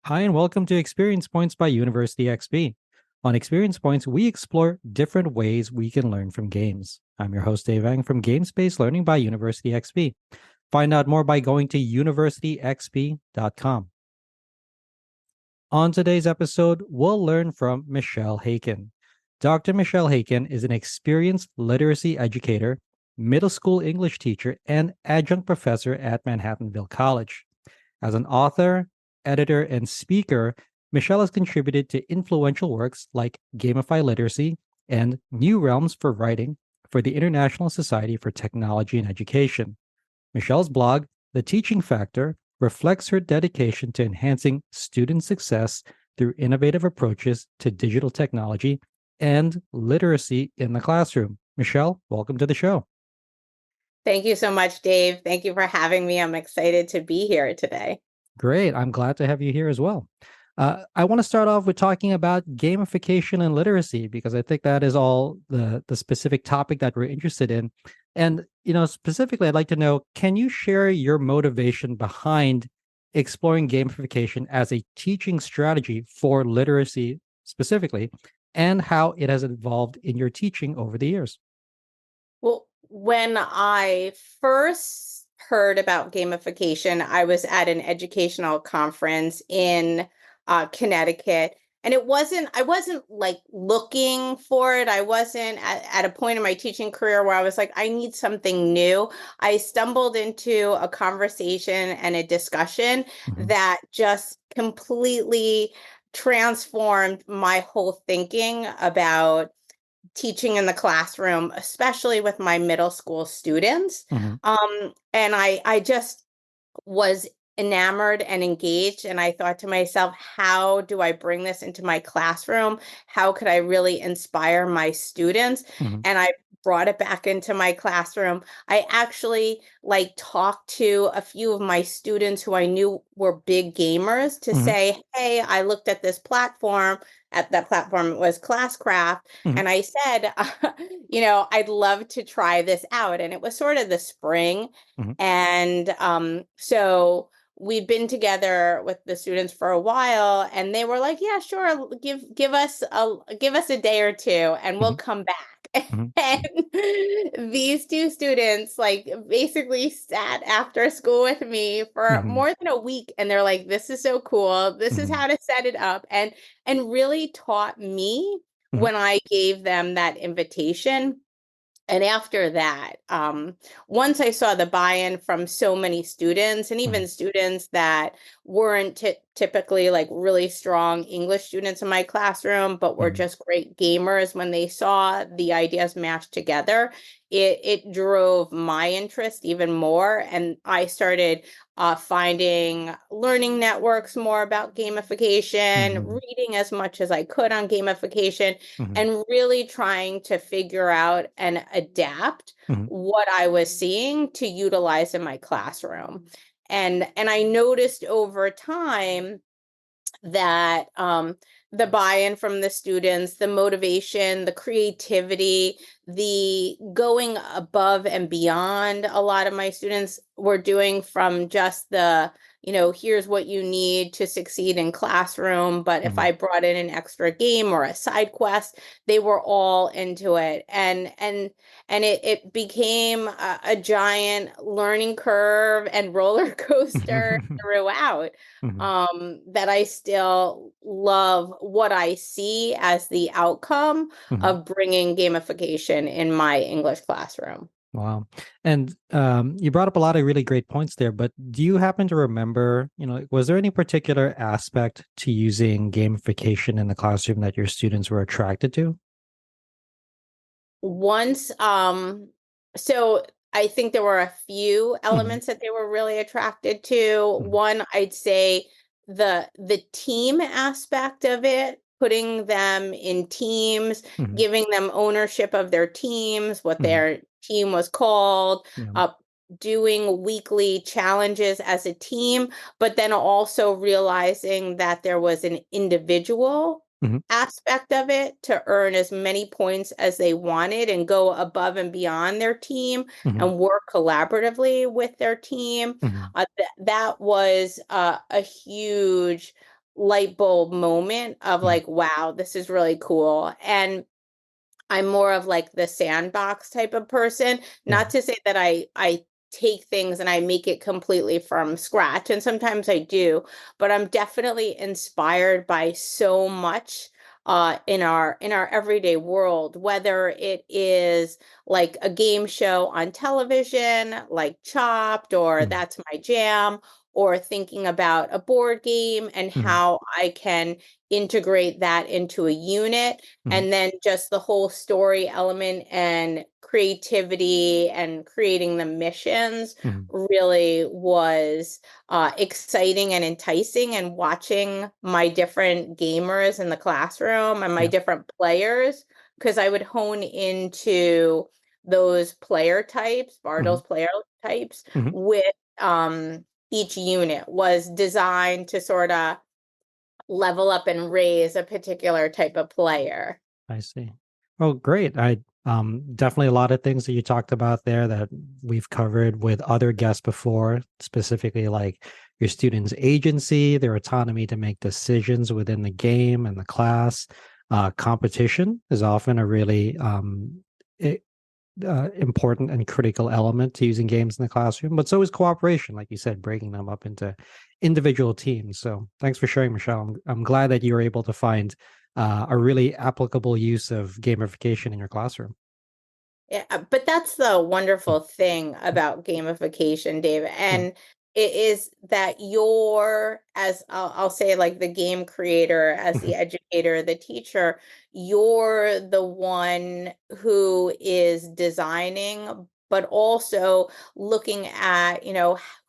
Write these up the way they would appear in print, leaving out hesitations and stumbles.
Hi, and welcome to Experience Points by University XP. On Experience Points, we explore different ways we can learn from games. I'm your host, Dave Eng from Game-Based Learning by University XP. Find out more by going to universityxp.com. On today's episode, we'll learn from Michele Haiken. Dr. Michele Haiken is an experienced literacy educator, middle school English teacher, and adjunct professor at Manhattanville College. As an author, editor, and speaker, Michele has contributed to influential works like Gamify Literacy and New Realms for Writing for the International Society for Technology and Education. Michele's blog, The Teaching Factor, reflects her dedication to enhancing student success through innovative approaches to digital technology and literacy in the classroom. Michele, welcome to the show. Thank you so much, Dave. Thank you for having me. I'm excited to be here today. Great. I'm glad to have you here as well. I want to start off with talking about gamification and literacy because I think that is all the specific topic that we're interested in. And, specifically, I'd like to know, can you share your motivation behind exploring gamification as a teaching strategy for literacy specifically, and how it has evolved in your teaching over the years? Well, when I first heard about gamification, I was at an educational conference in Connecticut. And I wasn't like looking for it. I wasn't at a point in my teaching career where I was like, I need something new. I stumbled into a conversation and a discussion that just completely transformed my whole thinking about teaching in the classroom, especially with my middle school students. Mm-hmm. And I just was enamored and engaged. And I thought to myself, how do I bring this into my classroom? How could I really inspire my students? Mm-hmm. And I brought it back into my classroom. I actually talked to a few of my students who I knew were big gamers to Mm-hmm. say, hey, I looked at this platform. At that platform was Classcraft. Mm-hmm. And I said, I'd love to try this out. And it was sort of the spring. Mm-hmm. And so we'd been together with the students for a while, and they were like, "Yeah, sure, give us a day or two, and we'll come back." Mm-hmm. And these two students basically sat after school with me for Mm-hmm. more than a week, and they're like, "This is so cool. This is Mm-hmm. how to set it up," and really taught me when I gave them that invitation. And after that, once I saw the buy-in from so many students, and Mm-hmm. even students that weren't typically like really strong English students in my classroom, but were Mm-hmm. just great gamers, when they saw the ideas mashed together, it drove my interest even more. And I started finding learning networks more about gamification, Mm-hmm. reading as much as I could on gamification, Mm-hmm. and really trying to figure out and adapt Mm-hmm. what I was seeing to utilize in my classroom. And I noticed over time that the buy-in from the students, the motivation, the creativity, the going above and beyond, a lot of my students were doing, from just here's what you need to succeed in classroom, but if Mm-hmm. I brought in an extra game or a side quest, they were all into it. And it became a giant learning curve and roller coaster throughout, Mm-hmm. that I still love what I see as the outcome Mm-hmm. of bringing gamification in my English classroom. Wow. And you brought up a lot of really great points there, but do you happen to remember, was there any particular aspect to using gamification in the classroom that your students were attracted to? Once, so I think there were a few Mm-hmm. elements that they were really attracted to. Mm-hmm. One, I'd say the team aspect of it, putting them in teams, Mm-hmm. giving them ownership of their teams, what Mm-hmm. their team was called, Yeah. uh, doing weekly challenges as a team, but then also realizing that there was an individual Mm-hmm. aspect of it to earn as many points as they wanted and go above and beyond their team Mm-hmm. and work collaboratively with their team. Mm-hmm. That was a huge light bulb moment of Mhm. like, wow, this is really cool. And I'm more of like the sandbox type of person. Yeah. Not to say that I take things and I make it completely from scratch, and sometimes I do, but I'm definitely inspired by so much in our everyday world, whether it is like a game show on television, like Chopped or Mhm. That's My Jam, or thinking about a board game and Mhm. how I can integrate that into a unit, Mhm. and then just the whole story element and creativity and creating the missions Mhm. really was exciting and enticing. And watching my different gamers in the classroom and my Yeah. different players, because I would hone into those player types, Mhm. Bartle's player types, Mhm. with each unit was designed to sort of level up and raise a particular type of player. I see. Oh, great. I definitely a lot of things that you talked about there that we've covered with other guests before, specifically like your students' agency, their autonomy to make decisions within the game and the class. Competition is often a really important and critical element to using games in the classroom, but so is cooperation, like you said, breaking them up into individual teams. So thanks for sharing, Michelle. I'm glad that you were able to find a really applicable use of gamification in your classroom. Yeah, but that's the Mm. wonderful thing about gamification, Dave. Yeah. And it is that you're, as I'll say, like the game creator, as the Mhm. educator, the teacher, you're the one who is designing, but also looking at,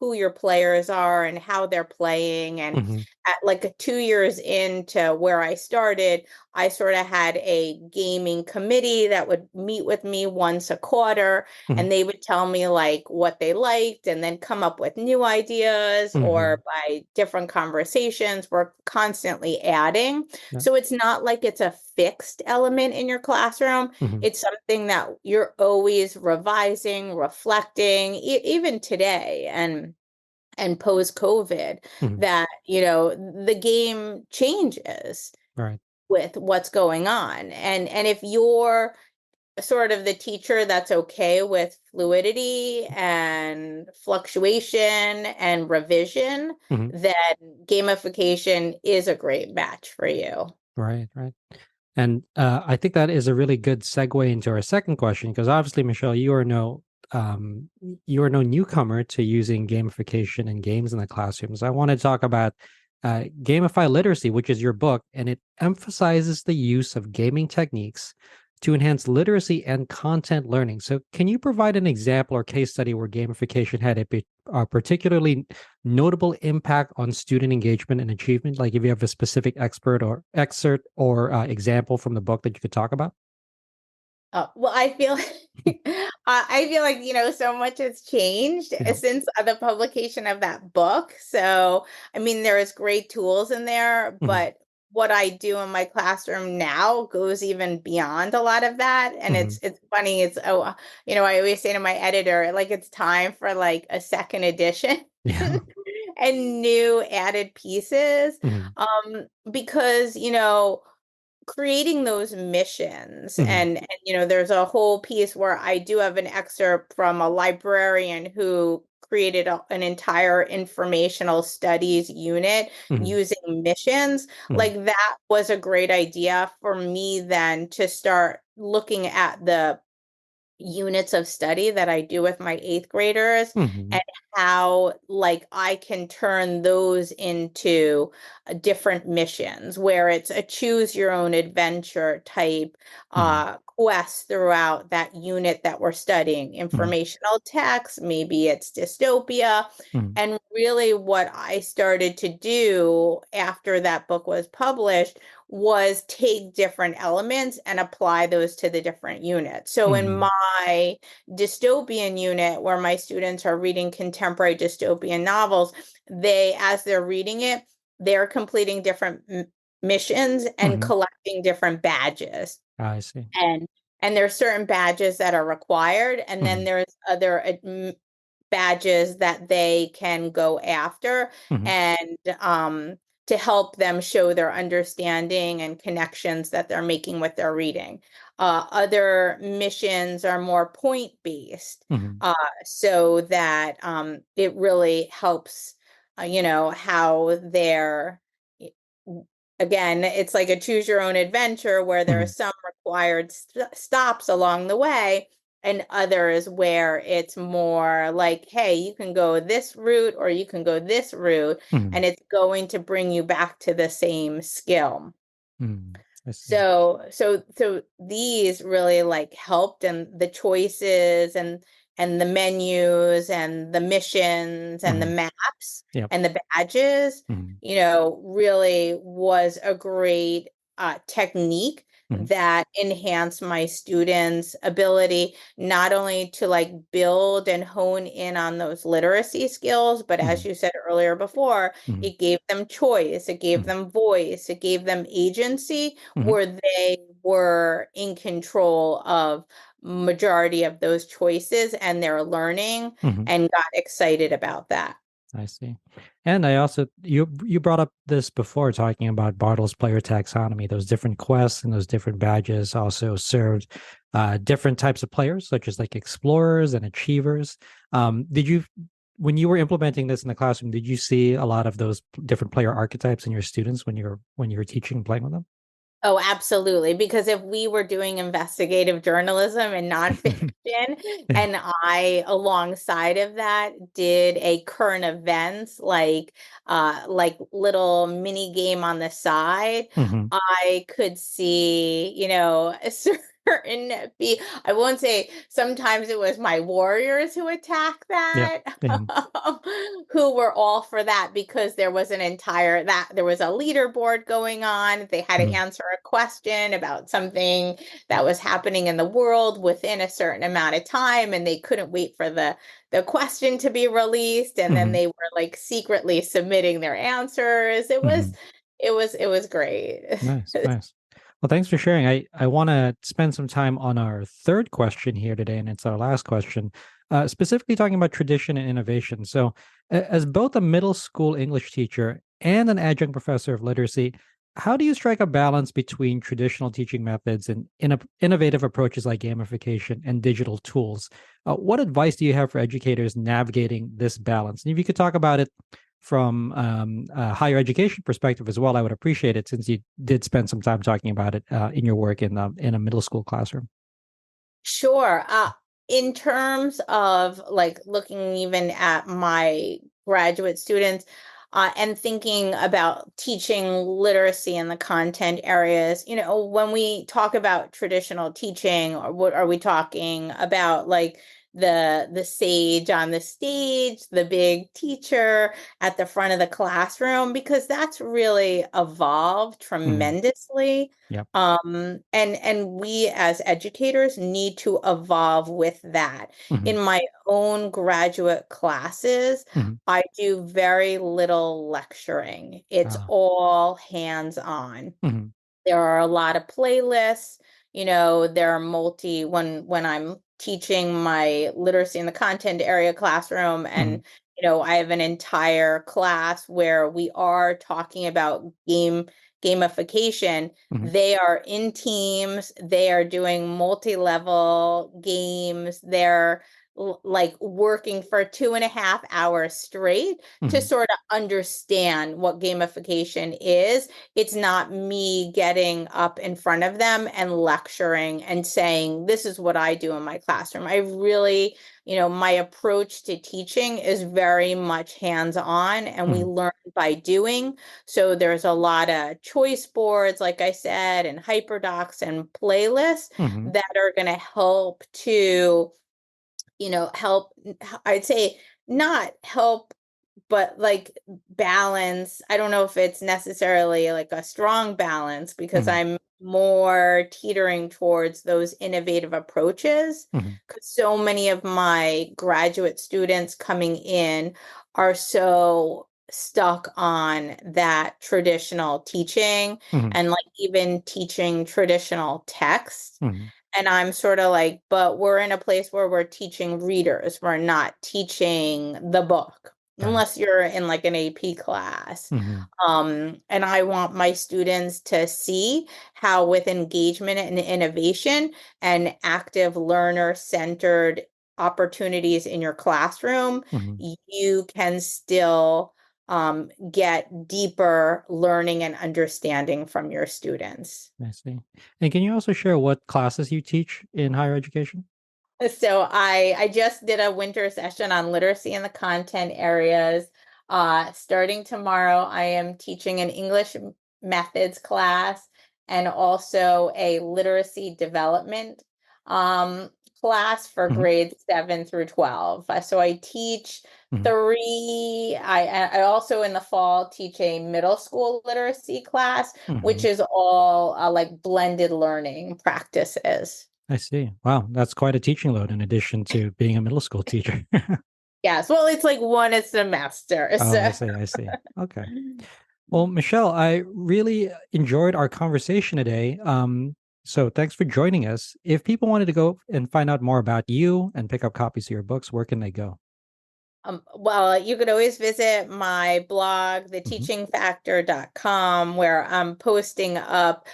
who your players are and how they're playing. And Mhm. at like 2 years into where I started, I sort of had a gaming committee that would meet with me once a quarter, Mhm. and they would tell me like what they liked and then come up with new ideas, or Mhm. by different conversations, we're constantly adding. Yeah. So it's not like it's a fixed element in your classroom. Mhm. It's something that you're always revising, reflecting, even today. And post COVID, Mhm. that the game changes Right. with what's going on. And if you're sort of the teacher that's okay with fluidity and fluctuation and revision, Mhm. then gamification is a great match for you. Right. Right. And I think that is a really good segue into our second question, because obviously, Michelle, you are no newcomer to using gamification and games in the classrooms. I want to talk about Gamify Literacy, which is your book, and it emphasizes the use of gaming techniques to enhance literacy and content learning. So, can you provide an example or case study where gamification had a particularly notable impact on student engagement and achievement? Like if you have a specific expert or excerpt or example from the book that you could talk about? Well, I feel I feel like, so much has changed Yeah. since the publication of that book. So, I mean, there is great tools in there, Hmm. but what I do in my classroom now goes even beyond a lot of that. And Hmm. it's funny. I always say to my editor, like, it's time for like a second edition. Yeah. And new added pieces. Hmm. Because, creating those missions, Hmm. and there's a whole piece where I do have an excerpt from a librarian who created an entire informational studies unit Hmm. using missions. Hmm. Like, that was a great idea for me then to start looking at the units of study that I do with my eighth graders, Hmm. and how like I can turn those into different missions where it's a choose your own adventure type Hmm. quest throughout that unit that we're studying, Hmm. informational text, maybe it's dystopia. Hmm. And really what I started to do after that book was published was take different elements and apply those to the different units. So in Hmm. my dystopian unit, where my students are reading contemporary dystopian novels, as they're reading it, they're completing different missions and Hmm. collecting different badges. I see. And there's certain badges that are required, and then Hmm. there's other badges that they can go after. Hmm. And to help them show their understanding and connections that they're making with their reading. Other missions are more point-based, Mhm. so that it really helps, how they're, again, it's like a choose your own adventure where there are Mhm. some required stops along the way, and others where it's more like, hey, you can go this route or you can go this route, Mhm. and it's going to bring you back to the same skill. Mhm. I see. So these really like helped, and the choices and the menus and the missions and the Mhm. maps Yep. and the badges, Mhm. really was a great technique Mhm. that enhanced my students' ability not only to like build and hone in on those literacy skills, but as Mhm. you said earlier before, Mhm. it gave them choice, it gave Mhm. them voice, it gave them agency Mhm. where they were in control of majority of those choices and their learning, Mhm. and got excited about that. I see. And I also you brought up this before talking about Bartle's player taxonomy. Those different quests and those different badges also served different types of players, such as like explorers and achievers. Did you, when you were implementing this in the classroom, did you see a lot of those different player archetypes in your students when you were teaching and playing with them? Oh, absolutely. Because if we were doing investigative journalism and nonfiction, Yeah. and I, alongside of that, did a current events like little mini game on the side, Hmm. I could see, a certain be I won't say sometimes it was my warriors who attacked Yeah. that, Yeah. who were all for that because there was there was a leaderboard going on. They had to Hmm. answer a question about something that was happening in the world within a certain amount of time, and they couldn't wait for the question to be released, and then Hmm. they were like secretly submitting their answers. It was Hmm. it was great. Nice, nice. Well, thanks for sharing. I want to spend some time on our third question here today, and it's our last question, specifically talking about tradition and innovation. So, as both a middle school English teacher and an adjunct professor of literacy, how do you strike a balance between traditional teaching methods and innovative approaches like gamification and digital tools? What advice do you have for educators navigating this balance? And if you could talk about it from a higher education perspective as well, I would appreciate it since you did spend some time talking about it in your work in a middle school classroom. Sure. In terms of like looking even at my graduate students, and thinking about teaching literacy in the content areas, when we talk about traditional teaching, or what are we talking about? Like the sage on the stage, the big teacher at the front of the classroom, because that's really evolved Hmm. tremendously. Yep. And we as educators need to evolve with that. Hmm. In my own graduate classes, Hmm. I do very little lecturing. It's Uh, all hands-on. hmm. There are a lot of playlists, there are when I'm teaching my literacy in the content area classroom, Hmm. and I have an entire class where we are talking about gamification. Hmm. They are in teams, they are doing multi-level games, they're like working for 2.5 hours straight to Hmm. sort of understand what gamification is. It's not me getting up in front of them and lecturing and saying, this is what I do in my classroom. I really, my approach to teaching is very much hands-on, and we Hmm. learn by doing. So there's a lot of choice boards, like I said, and hyperdocs and playlists Hmm. that are going to help to, help, I'd say not help, but like balance. I don't know if it's necessarily like a strong balance, because Hmm. I'm more teetering towards those innovative approaches, Hmm. because so many of my graduate students coming in are so stuck on that traditional teaching, Hmm. and like even teaching traditional text. Hmm. And I'm sort of like, but we're in a place where we're teaching readers. We're not teaching the book. Right. unless you're in like an AP class. Hmm. And I want my students to see how with engagement and innovation and active learner-centered opportunities in your classroom, Hmm. you can still get deeper learning and understanding from your students. I see. And can you also share what classes you teach in higher education? So I just did a winter session on literacy in the content areas. Starting tomorrow, I am teaching an English methods class and also a literacy development um, class for Hmm. grades 7 through 12. So I teach Hmm. three. I also in the fall teach a middle school literacy class, which Hmm. is all like blended learning practices. I see. Wow, that's quite a teaching load in addition to being a middle school teacher. Yes, well, it's like one a semester. Oh, I So, see. I see. Okay. Well, Michelle, I really enjoyed our conversation today. So thanks for joining us. If people wanted to go and find out more about you and pick up copies of your books, where can they go? well, you could always visit my blog, Hmm. theteachingfactor.com, where I'm posting up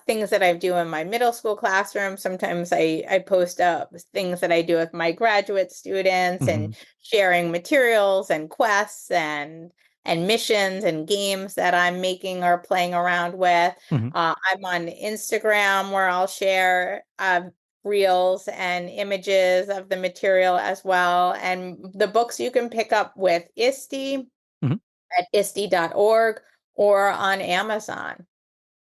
things that I do in my middle school classroom. Sometimes I post up things that I do with my graduate students Hmm. and sharing materials and quests and missions and games that I'm making or playing around with. Hmm. I'm on Instagram where I'll share reels and images of the material as well. And the books you can pick up with ISTE Hmm. at ISTE.org or on Amazon.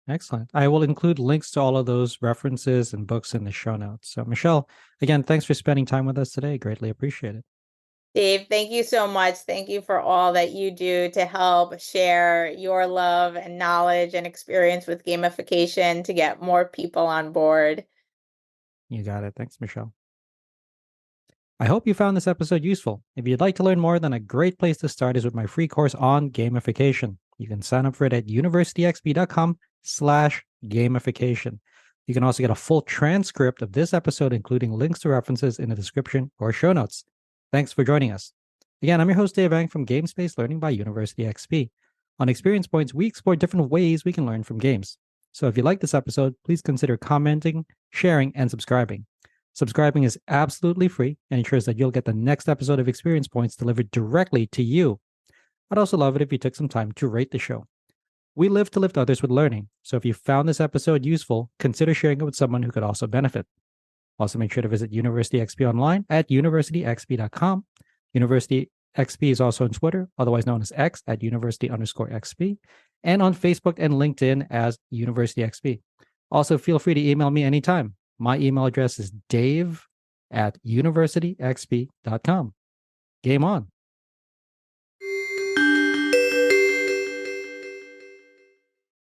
Excellent. I will include links to all of those references and books in the show notes. So, Michelle, again, thanks for spending time with us today. Greatly appreciate it. Dave, thank you so much. Thank you for all that you do to help share your love and knowledge and experience with gamification to get more people on board. You got it. Thanks, Michelle. I hope you found this episode useful. If you'd like to learn more, then a great place to start is with my free course on gamification. You can sign up for it at universityxp.com/gamification. You can also get a full transcript of this episode, including links to references in the description or show notes. Thanks for joining us. Again, I'm your host, Dave Eng from GameSpace Learning by University XP. On Experience Points, we explore different ways we can learn from games. So if you like this episode, please consider commenting, sharing, and subscribing. Subscribing is absolutely free and ensures that you'll get the next episode of Experience Points delivered directly to you. I'd also love it if you took some time to rate the show. We live to lift others with learning, so if you found this episode useful, consider sharing it with someone who could also benefit. Also, make sure to visit University XP online at universityxp.com. University XP is also on Twitter, otherwise known as X at university_XP, and on Facebook and LinkedIn as University XP. Also, feel free to email me anytime. My email address is dave@universityxp.com. Game on.